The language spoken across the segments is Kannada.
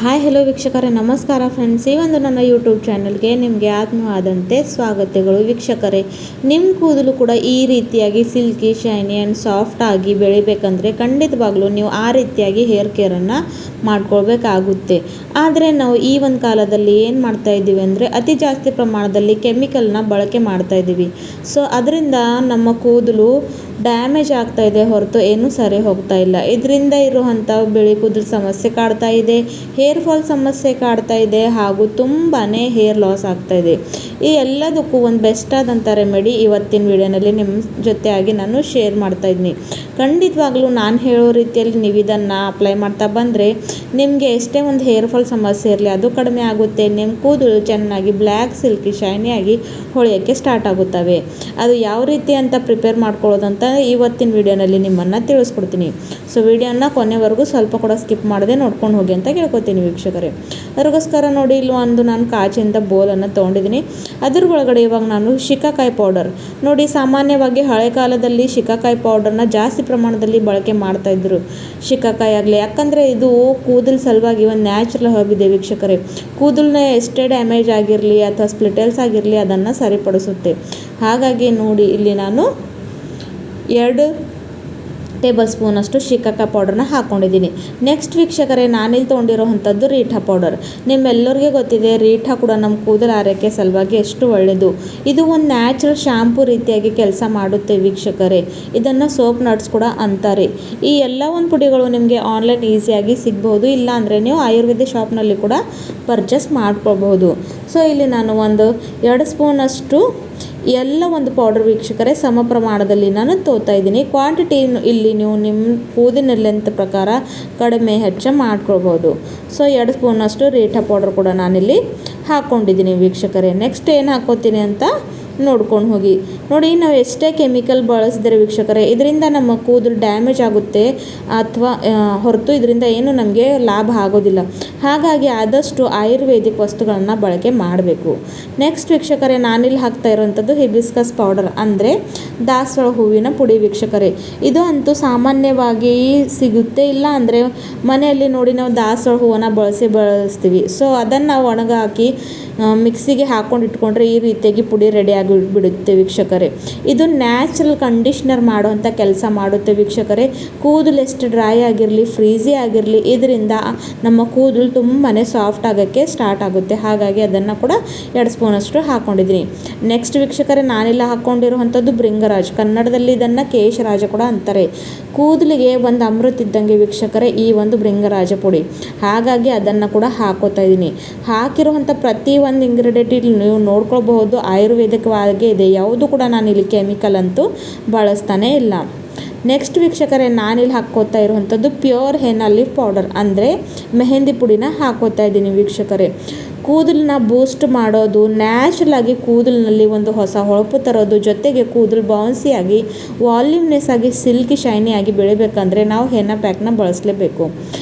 ಹಾಯ್ ಹಲೋ ವೀಕ್ಷಕರೇ, ನಮಸ್ಕಾರ ಫ್ರೆಂಡ್ಸ್. ಈ ಒಂದು ನನ್ನ ಯೂಟ್ಯೂಬ್ ಚಾನಲ್ಗೆ ನಿಮಗೆ ಆತ್ಮವಾದಂತೆ ಸ್ವಾಗತಗಳು. ವೀಕ್ಷಕರೇ, ನಿಮ್ಮ ಕೂದಲು ಕೂಡ ಈ ರೀತಿಯಾಗಿ ಸಿಲ್ಕಿ, ಶೈನಿ ಆ್ಯಂಡ್ ಸಾಫ್ಟ್ ಆಗಿ ಬೆಳಿಬೇಕಂದ್ರೆ ಖಂಡಿತವಾಗ್ಲೂ ನೀವು ಆ ರೀತಿಯಾಗಿ ಹೇರ್ ಕೇರನ್ನು ಮಾಡ್ಕೊಳ್ಬೇಕಾಗುತ್ತೆ. ಆದರೆ ನಾವು ಈ ಒಂದು ಕಾಲದಲ್ಲಿ ಏನು ಮಾಡ್ತಾ ಇದ್ದೀವಿ ಅಂದರೆ ಅತಿ ಜಾಸ್ತಿ ಪ್ರಮಾಣದಲ್ಲಿ ಕೆಮಿಕಲ್ನ ಬಳಕೆ ಮಾಡ್ತಾ ಇದ್ದೀವಿ. ಸೊ ಅದರಿಂದ ನಮ್ಮ ಕೂದಲು ಡ್ಯಾಮೇಜ್ ಆಗ್ತಾ ಇದೆ ಹೊರತು ಏನೂ ಸರಿ ಹೋಗ್ತಾ ಇಲ್ಲ. ಇದರಿಂದ ಇರುವಂಥ ಬಿಳಿ ಕೂದಲು ಸಮಸ್ಯೆ ಕಾಡ್ತಾ ಇದೆ, ಹೇರ್ ಫಾಲ್ ಸಮಸ್ಯೆ ಕಾಡ್ತಾ ಇದೆ, ಹಾಗೂ ತುಂಬಾ ಹೇರ್ ಲಾಸ್ ಆಗ್ತಾ ಇದೆ. ಈ ಎಲ್ಲದಕ್ಕೂ ಒಂದು ಬೆಸ್ಟ್ ಆದಂಥ ರೆಮಿಡಿ ಇವತ್ತಿನ ವಿಡಿಯೋನಲ್ಲಿ ನಿಮ್ಮ ಜೊತೆಯಾಗಿ ನಾನು ಶೇರ್ ಮಾಡ್ತಾ ಇದ್ದೀನಿ. ಖಂಡಿತವಾಗ್ಲೂ ನಾನು ಹೇಳೋ ರೀತಿಯಲ್ಲಿ ನೀವು ಇದನ್ನು ಅಪ್ಲೈ ಮಾಡ್ತಾ ಬಂದರೆ ನಿಮಗೆ ಎಷ್ಟೇ ಒಂದು ಹೇರ್ ಫಾಲ್ ಸಮಸ್ಯೆ ಇರಲಿ ಅದು ಕಡಿಮೆ ಆಗುತ್ತೆ. ನಿಮ್ಮ ಕೂದಲು ಚೆನ್ನಾಗಿ ಬ್ಲ್ಯಾಕ್, ಸಿಲ್ಕಿ, ಶೈನಿಯಾಗಿ ಹೊಳೆಯೋಕ್ಕೆ ಸ್ಟಾರ್ಟ್ ಆಗುತ್ತವೆ. ಅದು ಯಾವ ರೀತಿ ಅಂತ ಪ್ರಿಪೇರ್ ಮಾಡ್ಕೊಳ್ಳೋದಂತ ಇವತ್ತಿನ ವಿಡಿಯೋನಲ್ಲಿ ನಿಮ್ಮನ್ನು ತಿಳಿಸ್ಕೊಡ್ತೀನಿ. ಸೊ ವಿಡಿಯೋನ ಕೊನೆವರೆಗೂ ಸ್ವಲ್ಪ ಕೂಡ ಸ್ಕಿಪ್ ಮಾಡದೆ ನೋಡ್ಕೊಂಡು ಹೋಗಿ ಅಂತ ಕೇಳ್ಕೊತೀನಿ ವೀಕ್ಷಕರೇ. ಅದಕ್ಕೋಸ್ಕರ ನೋಡಿ, ಇಲ್ಲಿ ಒಂದು ನಾನು ಕಾಚಿಂದ ಬೋಲನ್ನು ತೊಗೊಂಡಿದ್ದೀನಿ. ಅದ್ರ ಒಳಗಡೆ ಇವಾಗ ನಾನು ಶಿಕಾಕಾಯಿ ಪೌಡರ್ ನೋಡಿ, ಸಾಮಾನ್ಯವಾಗಿ ಹಳೆ ಕಾಲದಲ್ಲಿ ಶಿಕಾಕಾಯಿ ಪೌಡರ್ನ ಜಾಸ್ತಿ ಪ್ರಮಾಣದಲ್ಲಿ ಬಳಕೆ ಮಾಡ್ತಾಯಿದ್ರು. ಶಿಕಾಕಾಯಿ ಆಗಲಿ, ಯಾಕಂದರೆ ಇದು ಕೂದಲು ಸಲುವಾಗಿ ಒಂದು ನ್ಯಾಚುರಲ್ ಹರ್ಬ್ ಇದೆ ವೀಕ್ಷಕರೇ. ಕೂದಲನ್ನ ಎಷ್ಟೇ ಡ್ಯಾಮೇಜ್ ಆಗಿರಲಿ ಅಥವಾ ಸ್ಪ್ಲಿಟಲ್ಸ್ ಆಗಿರಲಿ ಅದನ್ನು ಸರಿಪಡಿಸುತ್ತೆ. ಹಾಗಾಗಿ ನೋಡಿ, ಇಲ್ಲಿ ನಾನು 2 ಟೇಬಲ್ ಸ್ಪೂನಷ್ಟು ಶಿಕಾಕಾಯಿ ಪೌಡರ್ನ ಹಾಕ್ಕೊಂಡಿದ್ದೀನಿ. ನೆಕ್ಸ್ಟ್ ವೀಕ್ಷಕರೇ, ನಾನಿಲ್ಲಿ ತೊಗೊಂಡಿರೋವಂಥದ್ದು ರೀಠಾ ಪೌಡರ್. ನಿಮ್ಮೆಲ್ಲರಿಗೆ ಗೊತ್ತಿದೆ, ರೀಠಾ ಕೂಡ ನಮ್ಮ ಕೂದಲು ಆರೈಕೆ ಸಲುವಾಗಿ ಎಷ್ಟು ಒಳ್ಳೆಯದು. ಇದು ಒಂದು ನ್ಯಾಚುರಲ್ ಶಾಂಪೂ ರೀತಿಯಾಗಿ ಕೆಲಸ ಮಾಡುತ್ತೆ ವೀಕ್ಷಕರೇ. ಇದನ್ನು ಸೋಪ್ ನಟ್ಸ್ ಕೂಡ ಅಂತಾರೆ. ಈ ಎಲ್ಲ ಒಂದು ಪುಡಿಗಳು ನಿಮಗೆ ಆನ್ಲೈನ್ ಈಸಿಯಾಗಿ ಸಿಗ್ಬೋದು, ಇಲ್ಲಾಂದರೆ ನೀವು ಆಯುರ್ವೇದ ಶಾಪ್ನಲ್ಲಿ ಕೂಡ ಪರ್ಚೇಸ್ ಮಾಡ್ಕೊಳ್ಬಹುದು. ಸೊ ಇಲ್ಲಿ ನಾನು ಒಂದು 2 ಸ್ಪೂನಷ್ಟು ಎಲ್ಲ ಒಂದು ಪೌಡರ್ ವೀಕ್ಷಕರೇ ಸಮ ಪ್ರಮಾಣದಲ್ಲಿ ನಾನು ತೋತಾ ಇದ್ದೀನಿ. ಕ್ವಾಂಟಿಟಿ ಇಲ್ಲಿ ನೀವು ನಿಮ್ಮ ಕೂದಿನ ಲೆಂತ್ ಪ್ರಕಾರ ಕಡಿಮೆ ಹೆಚ್ಚು ಮಾಡ್ಕೊಳ್ಬೋದು. ಸೊ 2 ಸ್ಪೂನಷ್ಟು ರೀಠಾ ಪೌಡರ್ ಕೂಡ ನಾನಿಲ್ಲಿ ಹಾಕ್ಕೊಂಡಿದ್ದೀನಿ ವೀಕ್ಷಕರೇ. ನೆಕ್ಸ್ಟ್ ಏನು ಹಾಕ್ಕೋತೀನಿ ಅಂತ ನೋಡ್ಕೊಂಡು ಹೋಗಿ. ನೋಡಿ, ನಾವು ಎಷ್ಟೇ ಕೆಮಿಕಲ್ ಬಳಸಿದ್ರೆ ವೀಕ್ಷಕರೇ ಇದರಿಂದ ನಮ್ಮ ಕೂದಲು ಡ್ಯಾಮೇಜ್ ಆಗುತ್ತೆ ಅಥವಾ ಹೊರತು ಇದರಿಂದ ಏನು ನಮಗೆ ಲಾಭ ಆಗೋದಿಲ್ಲ. ಹಾಗಾಗಿ ಆದಷ್ಟು ಆಯುರ್ವೇದಿಕ್ ವಸ್ತುಗಳನ್ನು ಬಳಕೆ ಮಾಡಬೇಕು. ನೆಕ್ಸ್ಟ್ ವೀಕ್ಷಕರೇ, ನಾನಿಲ್ಲಿ ಹಾಕ್ತಾ ಇರೋವಂಥದ್ದು ಹಿಬಿಸ್ಕಸ್ ಪೌಡರ್, ಅಂದರೆ ದಾಸವಾಳ ಹೂವಿನ ಪುಡಿ ವೀಕ್ಷಕರೇ. ಇದು ಅಂತೂ ಸಾಮಾನ್ಯವಾಗಿ ಸಿಗುತ್ತೆ, ಇಲ್ಲ ಅಂದರೆ ಮನೆಯಲ್ಲಿ ನೋಡಿ ನಾವು ದಾಸವಾಳ ಹೂವನ್ನು ಬಳಸ್ತೀವಿ. ಸೊ ಅದನ್ನು ನಾವು ಒಣಗಾಕಿ ಮಿಕ್ಸಿಗೆ ಹಾಕ್ಕೊಂಡು ಇಟ್ಕೊಂಡ್ರೆ ಈ ರೀತಿಯಾಗಿ ಪುಡಿ ರೆಡಿಯಾಗಿ ಬಿಡುತ್ತೆ ವೀಕ್ಷಕರೇ. ಇದು ನ್ಯಾಚುರಲ್ ಕಂಡೀಷ್ನರ್ ಮಾಡುವಂಥ ಕೆಲಸ ಮಾಡುತ್ತೆ ವೀಕ್ಷಕರೇ. ಕೂದಲು ಎಷ್ಟು ಡ್ರೈ ಆಗಿರಲಿ, ಫ್ರೀಝಿ ಆಗಿರಲಿ, ಇದರಿಂದ ನಮ್ಮ ಕೂದಲು ತುಂಬಾ ಸಾಫ್ಟ್ ಆಗೋಕ್ಕೆ ಸ್ಟಾರ್ಟ್ ಆಗುತ್ತೆ. ಹಾಗಾಗಿ ಅದನ್ನು ಕೂಡ 2 ಸ್ಪೂನಷ್ಟು ಹಾಕ್ಕೊಂಡಿದ್ದೀನಿ. ನೆಕ್ಸ್ಟ್ ವೀಕ್ಷಕರೇ, ನಾನೆಲ್ಲ ಹಾಕ್ಕೊಂಡಿರುವಂಥದ್ದು ಭೃಂಗರಾಜ್. ಕನ್ನಡದಲ್ಲಿ ಇದನ್ನು ಕೇಶರಾಜ ಕೂಡ ಅಂತಾರೆ. ಕೂದಲಿಗೆ ಒಂದು ಅಮೃತ ಇದ್ದಂಗೆ ವೀಕ್ಷಕರೇ ಈ ಒಂದು ಭೃಂಗರಾಜ ಪುಡಿ. ಹಾಗಾಗಿ ಅದನ್ನು ಕೂಡ ಹಾಕೋತಾ ಇದ್ದೀನಿ. ಹಾಕಿರುವಂಥ ಪ್ರತಿ ಒಂದು ಇಂಗ್ರೀಡಿಯೆಂಟ್ ಇಲ್ಲಿ ನೀವು ನೋಡ್ಕೊಳ್ಬಹುದು ಆಯುರ್ವೇದಿಕವಾಗಿ ಇದೆ. ಯಾವುದು ಕೂಡ ನಾನಿಲ್ಲಿ ಕೆಮಿಕಲ್ ಅಂತೂ ಬಳಸ್ತಾನೆ ಇಲ್ಲ. ನೆಕ್ಸ್ಟ್ ವೀಕ್ಷಕರೇ, ನಾನಿಲ್ಲಿ ಹಾಕ್ಕೋತಾ ಇರುವಂಥದ್ದು ಪ್ಯೂರ್ ಹೆನಾ ಲೀಫ್ ಪೌಡರ್, ಅಂದರೆ ಮೆಹಂದಿ ಪುಡಿನ ಹಾಕ್ಕೋತಾ ಇದ್ದೀನಿ ವೀಕ್ಷಕರೇ. ಕೂದಲನ್ನ ಬೂಸ್ಟ್ ಮಾಡೋದು, ನ್ಯಾಚುರಲ್ ಆಗಿ ಕೂದಲಿನಲ್ಲಿ ಒಂದು ಹೊಸ ಹೊಳಪು ತರೋದು, ಜೊತೆಗೆ ಕೂದಲು ಬೌನ್ಸಿಯಾಗಿ ವಾಲ್ಯೂಮ್ನೆಸ್ ಆಗಿ ಸಿಲ್ಕಿ ಶೈನಿ ಆಗಿ ಬೆಳಿಬೇಕಂದ್ರೆ ನಾವು ಹೆನಾ ಪ್ಯಾಕ್ನ ಬಳಸಲೇಬೇಕು.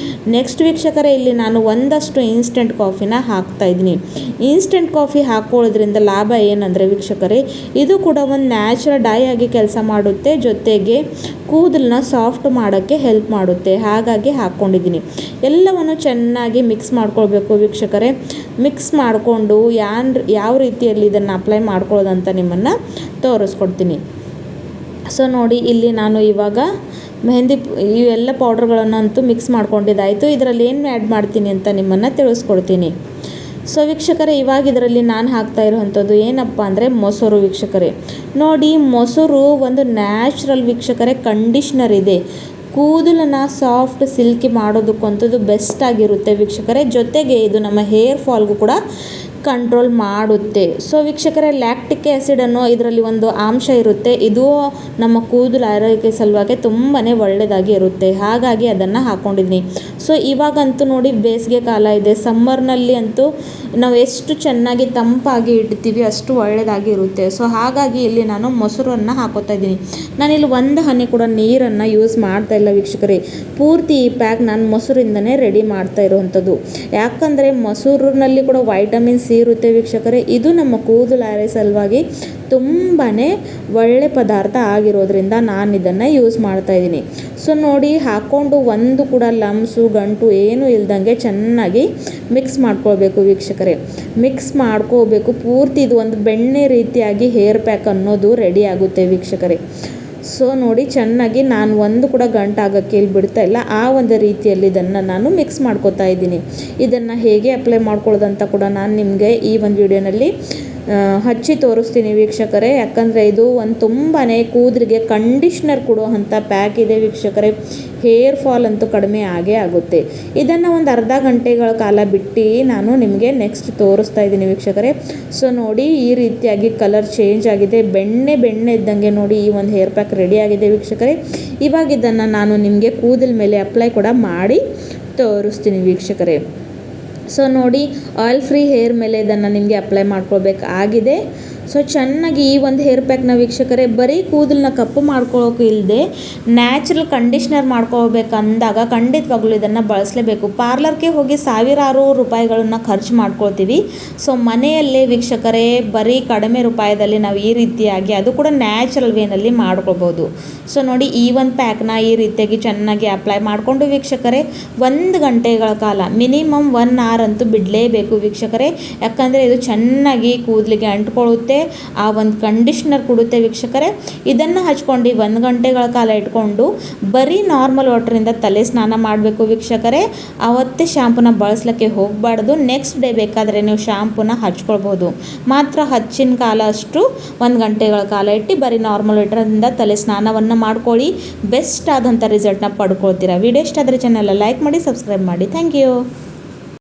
ನೆಕ್ಸ್ಟ್ ವೀಕ್ಷಕರೇ, ಇಲ್ಲಿ ನಾನು ಒಂದಷ್ಟು ಇನ್ಸ್ಟೆಂಟ್ ಕಾಫಿನ ಹಾಕ್ತಾಯಿದ್ದೀನಿ. ಇನ್ಸ್ಟೆಂಟ್ ಕಾಫಿ ಹಾಕ್ಕೊಳ್ಳೋದ್ರಿಂದ ಲಾಭ ಏನಂದರೆ ವೀಕ್ಷಕರೇ, ಇದು ಕೂಡ ಒಂದು ನ್ಯಾಚುರಲ್ ಡೈ ಆಗಿ ಕೆಲಸ ಮಾಡುತ್ತೆ, ಜೊತೆಗೆ ಕೂದಲನ್ನ ಸಾಫ್ಟ್ ಮಾಡೋಕ್ಕೆ ಹೆಲ್ಪ್ ಮಾಡುತ್ತೆ. ಹಾಗಾಗಿ ಹಾಕ್ಕೊಂಡಿದ್ದೀನಿ. ಎಲ್ಲವನ್ನು ಚೆನ್ನಾಗಿ ಮಿಕ್ಸ್ ಮಾಡ್ಕೊಳ್ಬೇಕು ವೀಕ್ಷಕರೇ. ಮಿಕ್ಸ್ ಮಾಡಿಕೊಂಡು ಯಾವ ರೀತಿಯಲ್ಲಿ ಇದನ್ನು ಅಪ್ಲೈ ಮಾಡ್ಕೊಳ್ಳೋದಂತ ನಿಮ್ಮನ್ನು ತೋರಿಸ್ಕೊಡ್ತೀನಿ. ಸೊ ನೋಡಿ, ಇಲ್ಲಿ ನಾನು ಇವಾಗ ಮೆಹಂದಿ ಇವೆಲ್ಲ ಪೌಡರ್ಗಳನ್ನಂತೂ ಮಿಕ್ಸ್ ಮಾಡ್ಕೊಂಡಿದ್ದಾಯಿತು. ಇದರಲ್ಲಿ ಏನು ಆ್ಯಡ್ ಮಾಡ್ತೀನಿ ಅಂತ ನಿಮ್ಮನ್ನು ತಿಳಿಸ್ಕೊಡ್ತೀನಿ. ಸೊ ವೀಕ್ಷಕರೇ, ಇವಾಗ ಇದರಲ್ಲಿ ನಾನು ಹಾಕ್ತಾ ಇರುವಂಥದ್ದು ಏನಪ್ಪ ಅಂದರೆ ಮೊಸರು ವೀಕ್ಷಕರೇ. ನೋಡಿ, ಮೊಸರು ಒಂದು ನ್ಯಾಚುರಲ್ ವೀಕ್ಷಕರೇ ಕಂಡೀಷ್ನರ್ ಇದೆ. ಕೂದಲನ್ನು ಸಾಫ್ಟ್ ಸಿಲ್ಕಿ ಮಾಡೋದಕ್ಕಂಥದ್ದು ಬೆಸ್ಟ್ ಆಗಿರುತ್ತೆ ವೀಕ್ಷಕರೇ. ಜೊತೆಗೆ ಇದು ನಮ್ಮ ಹೇರ್ ಫಾಲ್ಗೂ ಕೂಡ ಕಂಟ್ರೋಲ್ ಮಾಡುತ್ತೆ. ಸೊ ವೀಕ್ಷಕರೇ, ಲ್ಯಾಕ್ಟಿಕ್ ಆ್ಯಸಿಡ್ ಅನ್ನೋ ಇದರಲ್ಲಿ ಒಂದು ಅಂಶ ಇರುತ್ತೆ. ಇದು ನಮ್ಮ ಕೂದಲು ಆರೋಗ್ಯ ಸಲುವಾಗಿ ತುಂಬಾ ಒಳ್ಳೆಯದಾಗಿ ಇರುತ್ತೆ. ಹಾಗಾಗಿ ಅದನ್ನು ಹಾಕ್ಕೊಂಡಿದ್ದೀನಿ. ಸೊ ಇವಾಗಂತೂ ನೋಡಿ, ಬೇಸಿಗೆ ಕಾಲ ಇದೆ. ಸಮ್ಮರ್ನಲ್ಲಿ ಅಂತೂ ನಾವು ಎಷ್ಟು ಚೆನ್ನಾಗಿ ತಂಪಾಗಿ ಇಡ್ತೀವಿ ಅಷ್ಟು ಒಳ್ಳೆಯದಾಗಿ ಇರುತ್ತೆ. ಸೊ ಹಾಗಾಗಿ ಇಲ್ಲಿ ನಾನು ಮೊಸರನ್ನು ಹಾಕೋತಾ ಇದ್ದೀನಿ. ನಾನಿಲ್ಲಿ ಒಂದು ಹನಿ ಕೂಡ ನೀರನ್ನು ಯೂಸ್ ಮಾಡ್ತಾ ಇಲ್ಲ ವೀಕ್ಷಕರೇ. ಪೂರ್ತಿ ಈ ಪ್ಯಾಕ್ ನಾನು ಮೊಸರಿಂದನೇ ರೆಡಿ ಮಾಡ್ತಾ ಇರುವಂಥದ್ದು. ಯಾಕಂದರೆ ಮೊಸರಿನಲ್ಲಿ ಕೂಡ ವೈಟಮಿನ್ ಸಿ ಇರುತ್ತೆ ವೀಕ್ಷಕರೇ. ಇದು ನಮ್ಮ ಕೂದಲು ಆರೈಕೆ ಸಲುವಾಗಿ ತುಂಬಾ ಒಳ್ಳೆ ಪದಾರ್ಥ ಆಗಿರೋದ್ರಿಂದ ನಾನು ಇದನ್ನು ಯೂಸ್ ಮಾಡ್ತಾಯಿದ್ದೀನಿ. ಸೊ ನೋಡಿ ಹಾಕ್ಕೊಂಡು ಒಂದು ಕೂಡ ಲಮ್ಸು ಗಂಟು ಏನೂ ಇಲ್ದಂಗೆ ಚೆನ್ನಾಗಿ ಮಿಕ್ಸ್ ಮಾಡ್ಕೊಳ್ಬೇಕು ವೀಕ್ಷಕರೇ. ಮಿಕ್ಸ್ ಮಾಡ್ಕೋಬೇಕು ಪೂರ್ತಿ. ಇದು ಒಂದು ಬೆಣ್ಣೆ ರೀತಿಯಾಗಿ ಹೇರ್ ಪ್ಯಾಕ್ ಅನ್ನೋದು ರೆಡಿ ಆಗುತ್ತೆ ವೀಕ್ಷಕರೇ. ಸೊ ನೋಡಿ ಚೆನ್ನಾಗಿ ನಾನು ಒಂದು ಕೂಡ ಗಂಟು ಆಗೋಕ್ಕೆ ಇಲ್ಲಿ ಬಿಡ್ತಾ ಇಲ್ಲ, ಆ ಒಂದು ರೀತಿಯಲ್ಲಿ ಇದನ್ನು ನಾನು ಮಿಕ್ಸ್ ಮಾಡ್ಕೋತಾ ಇದ್ದೀನಿ. ಇದನ್ನು ಹೇಗೆ ಅಪ್ಲೈ ಮಾಡ್ಕೊಳ್ಳೋದಂತ ಕೂಡ ನಾನು ನಿಮಗೆ ಈ ಒಂದು ವಿಡಿಯೋನಲ್ಲಿ ಹಚ್ಚಿ ತೋರಿಸ್ತೀನಿ ವೀಕ್ಷಕರೇ. ಯಾಕಂದರೆ ಇದು ಒಂದು ತುಂಬಾ ಕೂದಲಿಗೆ ಕಂಡೀಷ್ನರ್ ಕೊಡುವಂಥ ಪ್ಯಾಕ್ ಇದೆ ವೀಕ್ಷಕರೇ. ಹೇರ್ ಫಾಲ್ ಅಂತೂ ಕಡಿಮೆ ಆಗೇ ಆಗುತ್ತೆ. ಇದನ್ನು ಒಂದು ಅರ್ಧ ಗಂಟೆಗಳ ಕಾಲ ಬಿಟ್ಟು ನಾನು ನಿಮಗೆ ನೆಕ್ಸ್ಟ್ ತೋರಿಸ್ತಾ ಇದ್ದೀನಿ ವೀಕ್ಷಕರೇ. ಸೊ ನೋಡಿ ಈ ರೀತಿಯಾಗಿ ಕಲರ್ ಚೇಂಜ್ ಆಗಿದೆ, ಬೆಣ್ಣೆ ಇದ್ದಂಗೆ ನೋಡಿ ಈ ಒಂದು ಹೇರ್ ಪ್ಯಾಕ್ ರೆಡಿ ಆಗಿದೆ ವೀಕ್ಷಕರೇ. ಇವಾಗ ಇದನ್ನು ನಾನು ನಿಮಗೆ ಕೂದಲ ಮೇಲೆ ಅಪ್ಲೈ ಕೂಡ ಮಾಡಿ ತೋರಿಸ್ತೀನಿ ವೀಕ್ಷಕರೇ. ಸೊ ನೋಡಿ ಆಯಿಲ್ ಫ್ರೀ ಹೇರ್ ಮೇಲೆ ಇದನ್ನು ನಿಮಗೆ ಅಪ್ಲೈ ಮಾಡ್ಕೊಳ್ಬೇಕಾಗಿದೆ. ಸೊ ಚೆನ್ನಾಗಿ ಈ ಒಂದು ಹೇರ್ ಪ್ಯಾಕ್ನ ವೀಕ್ಷಕರೇ ಬರೀ ಕೂದಲನ್ನ ಕಪ್ಪು ಮಾಡ್ಕೊಳ್ಳೋಕೆ ಇಲ್ಲದೆ ನ್ಯಾಚುರಲ್ ಕಂಡೀಷ್ನರ್ ಮಾಡ್ಕೋಬೇಕಂದಾಗ ಖಂಡಿತವಾಗ್ಲೂ ಇದನ್ನು ಬಳಸಲೇಬೇಕು. ಪಾರ್ಲರ್ಗೆ ಹೋಗಿ ಸಾವಿರಾರು ರೂಪಾಯಿಗಳನ್ನು ಖರ್ಚು ಮಾಡ್ಕೊಳ್ತೀವಿ. ಸೊ ಮನೆಯಲ್ಲೇ ವೀಕ್ಷಕರೇ ಬರೀ ಕಡಿಮೆ ರೂಪಾಯಿದಲ್ಲಿ ನಾವು ಈ ರೀತಿಯಾಗಿ ಅದು ಕೂಡ ನ್ಯಾಚುರಲ್ ವೇನಲ್ಲಿ ಮಾಡ್ಕೊಳ್ಬೋದು. ಸೊ ನೋಡಿ ಈ ಒಂದು ಪ್ಯಾಕ್ನ ಈ ರೀತಿಯಾಗಿ ಚೆನ್ನಾಗಿ ಅಪ್ಲೈ ಮಾಡಿಕೊಂಡು ವೀಕ್ಷಕರೇ 1 ಗಂಟೆಗಳ ಕಾಲ ಮಿನಿಮಮ್ 1 ಅವರ್ ಅಂತೂ ಬಿಡಲೇಬೇಕು ವೀಕ್ಷಕರೇ. ಯಾಕಂದರೆ ಇದು ಚೆನ್ನಾಗಿ ಕೂದಲಿಗೆ ಅಂಟ್ಕೊಳ್ಳುತ್ತೆ, ಆ ಒಂದು ಕಂಡೀಷ್ನರ್ ಕೊಡುತ್ತೆ ವೀಕ್ಷಕರೇ. ಇದನ್ನು ಹಚ್ಕೊಂಡು 1 ಗಂಟೆಗಳ ಕಾಲ ಇಟ್ಕೊಂಡು ಬರೀ ನಾರ್ಮಲ್ ವಾಟರಿಂದ ತಲೆ ಸ್ನಾನ ಮಾಡಬೇಕು ವೀಕ್ಷಕರೇ. ಅವತ್ತೇ ಶಾಂಪೂನ ಬಳಸಲಿಕ್ಕೆ ಹೋಗಬಾರ್ದು. ನೆಕ್ಸ್ಟ್ ಡೇ ಬೇಕಾದರೆ ನೀವು ಶಾಂಪೂನ ಹಚ್ಕೊಳ್ಬೋದು. ಮಾತ್ರ ಹಚ್ಚಿನ ಕಾಲ ಅಷ್ಟು 1 ಗಂಟೆಗಳ ಕಾಲ ಇಟ್ಟು ಬರೀ ನಾರ್ಮಲ್ ವಾಟರಿಂದ ತಲೆ ಸ್ನಾನವನ್ನು ಮಾಡ್ಕೊಳ್ಳಿ. ಬೆಸ್ಟ್ ಆದಂಥ ರಿಸಲ್ಟ್ನ ಪಡ್ಕೊಳ್ತೀರಾ. ವಿಡಿಯೋ ಇಷ್ಟ ಆದರೆ ಚಾನಲ್ ಲೈಕ್ ಮಾಡಿ, ಸಬ್ಸ್ಕ್ರೈಬ್ ಮಾಡಿ. Thank you.